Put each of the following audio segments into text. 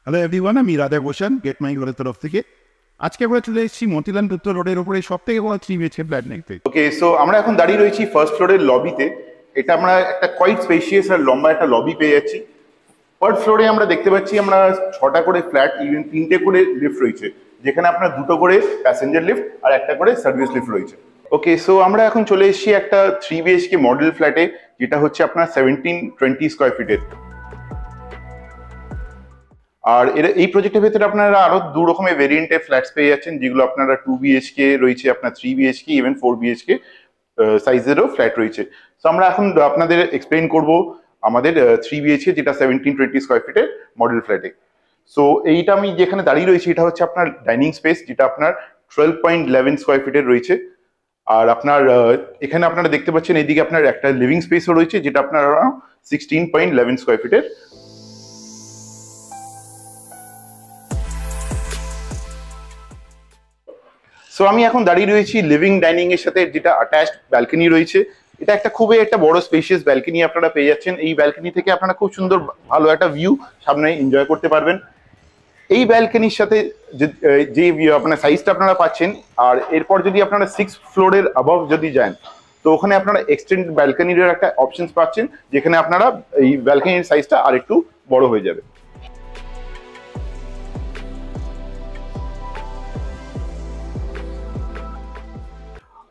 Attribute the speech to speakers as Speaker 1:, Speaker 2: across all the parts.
Speaker 1: Hello everyone, আমি Radha Ghoshal get my ঘরের তরফ থেকে। আজকে আমরা চলে এসেছি মতিলাল দত্ত রোডের ওপরে সব থেকে বড় 3 BHK ফ্ল্যাট দেখতে।
Speaker 2: ওকে, সো আমরা এখন দাঁড়িয়ে রয়েছি ফার্স্ট ফ্লোরের লবিতে। এটা আমরা একটা কোয়াইট স্পেশিয়াস আর লম্বা একটা লবি পেয়ে যাচ্ছি। পার ফ্লোরে আমরা দেখতে পাচ্ছি আমরা 6টা করে ফ্ল্যাট, ইভেন 3টে করে লিফট রয়েছে, যেখানে আপনার 2টো করে প্যাসেঞ্জার লিফট আর একটা করে সার্ভিস লিফট রয়েছে। ওকে, সো আমরা এখন চলে এসেছি একটা 3 BHK মডেল ফ্ল্যাটে, যেটা হচ্ছে আপনার 1720 স্কোয়ার ফিটের। আর এই প্রজেক্টের ভেতরে আপনারা আরো 2 রকমের ভেরিয়েন্টের ফ্ল্যাটস পেয়ে যাচ্ছেন, যেগুলো আপনারা 2 BHK রয়েছে, আপনার 3 BHK, ইভেন 4 BHK সাইজেরও ফ্ল্যাট রয়েছে। তো আমরা এখন আপনাদের এক্সপ্লেইন করব আমাদের 3 BHK যেটা 1720 স্কোয়ার ফিটের মডেল ফ্ল্যাটে। সো এইটা আমি যেখানে দাঁড়িয়ে রয়েছি, এটা হচ্ছে আপনার ডাইনিং স্পেস, যেটা আপনার 12.11 স্কোয়ার ফিটের রয়েছে। আর আপনার এখানে আপনারা দেখতে পাচ্ছেন এইদিকে আপনার একটা লিভিং স্পেসও রয়েছে, যেটা আপনার 16.11 স্কোয়ার ফিটের। সো আমি এখন দাঁড়িয়ে রয়েছি লিভিং ডাইনিং এর সাথে, যেটা অ্যাটাচড ব্যালকনি রয়েছে। এটা একটা খুবই একটা বড় স্পেশিয়াস ব্যালকনি আপনারা পেয়ে যাচ্ছেন। এই ব্যালকনি থেকে আপনারা খুব সুন্দর ভালো একটা ভিউ সামনে এনজয় করতে পারবেন। এই ব্যালকনির সাথে যে আপনার সাইজটা আপনারা পাচ্ছেন, আর এরপর যদি আপনারা 6 ফ্লোরের অ্যাবভ যদি যান, তো ওখানে আপনারা এক্সটেন্ড ব্যালকনির একটা অপশনস পাচ্ছেন, যেখানে আপনারা এই ব্যালকনির সাইজটা আরেকটু বড় হয়ে যাবে।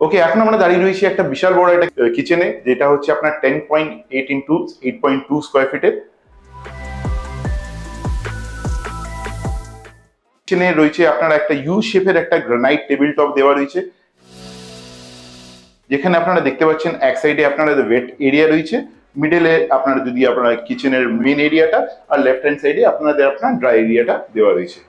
Speaker 2: ওকে, এখন আমরা দাঁড়িয়ে রয়েছি একটা বিশাল বড় একটা কিচেনে, যেটা হচ্ছে আপনার 10.8 ইন্টু 8.2 স্কোয়ার ফিটের। কিচেনে রয়েছে আপনার একটা ইউ শেপের একটা গ্রানাইট টেবিল টপ দেওয়া রয়েছে, যেখানে আপনারা দেখতে পাচ্ছেন এক সাইডে আপনারা ওয়েট এরিয়া রয়েছে, মিডলে আপনারা যদি আপনার কিচেনের মেন এরিয়াটা, আর লেফট হ্যান্ড সাইডে আপনাদের আপনার ড্রাই এরিয়াটা দেওয়া রয়েছে।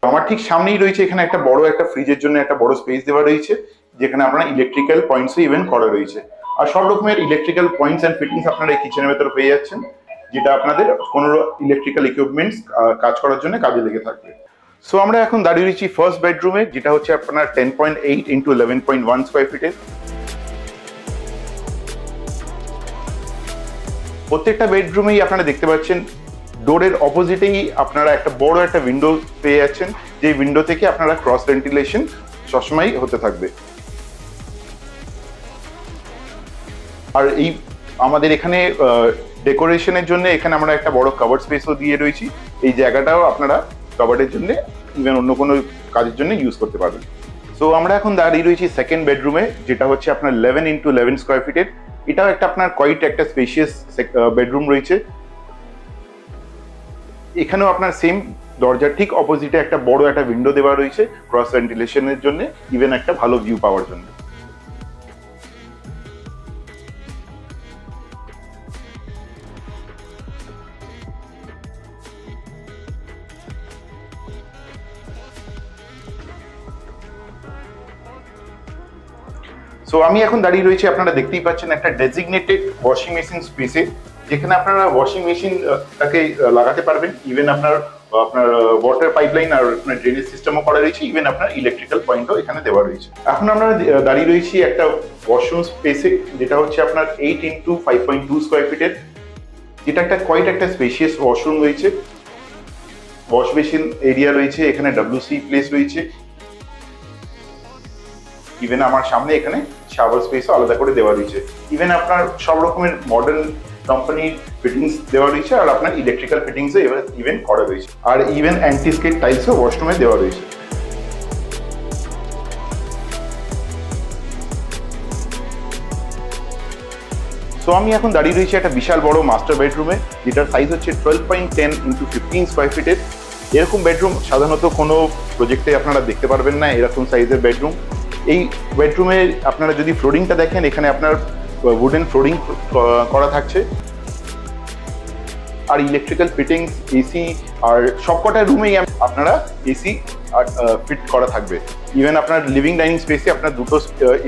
Speaker 2: আমার ঠিক সামনেই রয়েছে এখানে একটা বড় একটা ফ্রিজের জন্য একটা বড় স্পেস দেওয়া রয়েছে, যেখানে আপনারা ইলেকট্রিক্যাল পয়েন্টসও ইভেন করা রয়েছে। আর সব রকমের ইলেকট্রিক্যাল পয়েন্টস অ্যান্ড ফিটিংস আপনারা এই কিচেনের ভেতরে পেয়ে যাচ্ছেন, যেটা আপনাদের কোনো ইলেকট্রিক্যাল ইকুইপমেন্টস কাজ করার জন্য কাজে লেগে থাকবে। সো আমরা এখন দাঁড়িয়ে রয়েছি ফার্স্ট বেডরুমে, যেটা হচ্ছে আপনার 10.8 ইন্টু 11.1 স্কোয়ার ফিটের। প্রত্যেকটা বেডরুমেই আপনারা দেখতে পাচ্ছেন ডোরের অপোজিটেই আপনারা একটা বড় একটা উইন্ডো পেয়ে যাচ্ছেন, যে উইন্ডো থেকে আপনারা ক্রস ভেন্টিলেশন সবসময় হতে থাকবে। আর এই আমাদের এখানে ডেকোরেশনের জন্য এখানে আমরা একটা বড় কভার স্পেসও দিয়ে রয়েছি। এই জায়গাটাও আপনারা কভারের জন্য ইভেন অন্য কোনো কাজের জন্য ইউজ করতে পারবেন। সো আমরা এখন দাঁড়িয়ে রয়েছি সেকেন্ড বেডরুমে, যেটা হচ্ছে আপনার 11 ইন্টু 11 স্কোয়ার ফিটের। এটাও একটা আপনার কোয়াইট একটা স্পেশিয়াস বেডরুম রয়েছে। এখানেও আপনার সেম দরজার ঠিক অপোজিটে একটা বড় একটা উইন্ডো দেওয়া রয়েছে ক্রস ভেন্টিলেশনের জন্য, ইভেন একটা ভালো ভিউ পাওয়ার জন্য। সো আমি এখন দাঁড়িয়ে রয়েছি, আপনারা দেখতেই পাচ্ছেন একটা ডেজিগনেটেড ওয়াশিং মেশিন স্পেসে, যেখানে আপনারা ওয়াশিং মেশিনটাকে লাগাতে পারবেন। ইভেন আপনার ওয়াটার পাইপলাইন আর আপনার ড্রেনেজ সিস্টেমও করা রয়েছে, ইভেন আপনার ইলেকট্রিক্যাল পয়েন্টও এখানে দেওয়া রয়েছে। এখন আমরা দাঁড়িয়ে রয়েছি একটা ওয়াশরুম স্পেসে, যেটা হচ্ছে আপনার 8 ইন্টু 5.2 স্কোয়ার ফিটের, যেটা একটা কোয়াইট একটা স্পেশিয়াস ওয়াশরুম রয়েছে। ওয়াশ বেসিন এরিয়া রয়েছে, এখানে WC প্লেস রয়েছে, ইভেন আমার সামনে এখানে শাওয়ার স্পেসও আলাদা করে দেওয়া রয়েছে। ইভেন আপনার সব রকমের মডার্ন কোম্পানির ফিটিংস দেওয়া রয়েছে, আর আপনার ইলেকট্রিক্যাল ফিটিংসও ইভেন করা রয়েছে, আর ইভেন অ্যান্টি স্কেড টাইলসও ওয়াশরুমে দেওয়া রয়েছে। সো আমি এখন দাঁড়িয়ে রয়েছি একটা বিশাল বড় মাস্টার বেডরুমে, যেটার সাইজ হচ্ছে 12.10 ইন্টু 15 স্কোয়ার ফিটের। এরকম বেডরুম সাধারণত কোনো প্রজেক্টে আপনারা দেখতে পারবেন না, এরকম সাইজের বেডরুম। এই বেডরুমে আপনারা যদি ফ্লোরিংটা দেখেন, এখানে আপনার উডেন ফ্লোরিং করা থাকছে, আর ইলেকট্রিক্যাল ফিটিংস, এসি, আর সবকটা রুমেই আপনারা এসি ফিট করা থাকবে। ইভেন আপনার লিভিং ডাইনিং স্পেসে আপনার 2টো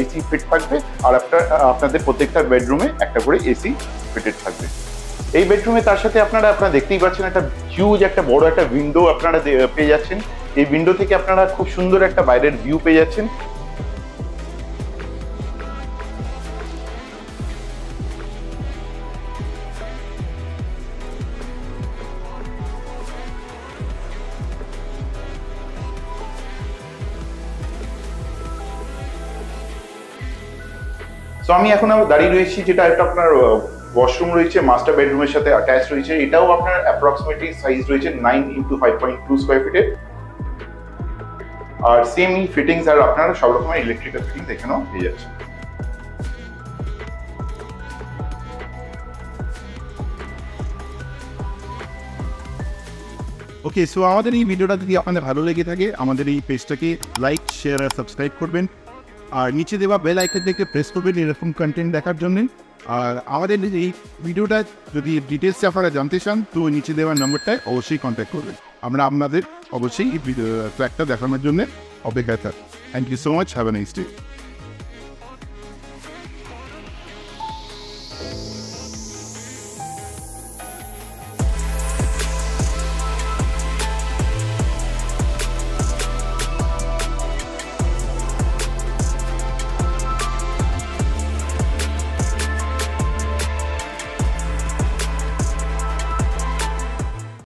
Speaker 2: এসি ফিট থাকবে, আর আপনাদের প্রত্যেকটা বেডরুমে একটা করে এসি ফিটেড থাকবে। এই বেডরুমে তার সাথে আপনারা দেখতেই পাচ্ছেন একটা হিউজ একটা বড় একটা উইন্ডো আপনারা পেয়ে যাচ্ছেন। এই উইন্ডো থেকে আপনারা খুব সুন্দর একটা বাইরের ভিউ পেয়ে যাচ্ছেন। তো আমি এখন দাঁড়িয়ে রয়েছি, যেটা একটা আপনার ওয়াশরুম রয়েছে, মাস্টার বেডরুমের সাথে অ্যাটাচ রয়েছে। এটাও আপনার অ্যাপ্রক্সিমেটলি সাইজ রয়েছে 9x5.2 স্কোয়ার ফিটের। আর সেমই ফিটিংস আর আপনারা সব রকমের ইলেকট্রিক্যাল ফিটিংস এখানেও পেয়ে যাচ্ছে।
Speaker 1: ওকে, সো আমাদের এই ভিডিওটা যদি আপনাদের ভালো লেগে থাকে, আমাদের এই পেজটাকে লাইক, শেয়ার আর সাবস্ক্রাইব করবেন। আর নিচে দেওয়া বেল আইকনটাকে প্রেস করবেন এরকম কন্টেন্ট দেখার জন্য। আর আমাদের এই ভিডিওটা যদি ডিটেলসে আপনারা জানতে চান, তো নিচে দেওয়া নম্বরটায় অবশ্যই কন্ট্যাক্ট করবেন। আমরা আপনাদের অবশ্যই এই ফ্ল্যাটটা দেখানোর জন্য অপেক্ষায় থাকি। Thank you so much, have a nice day.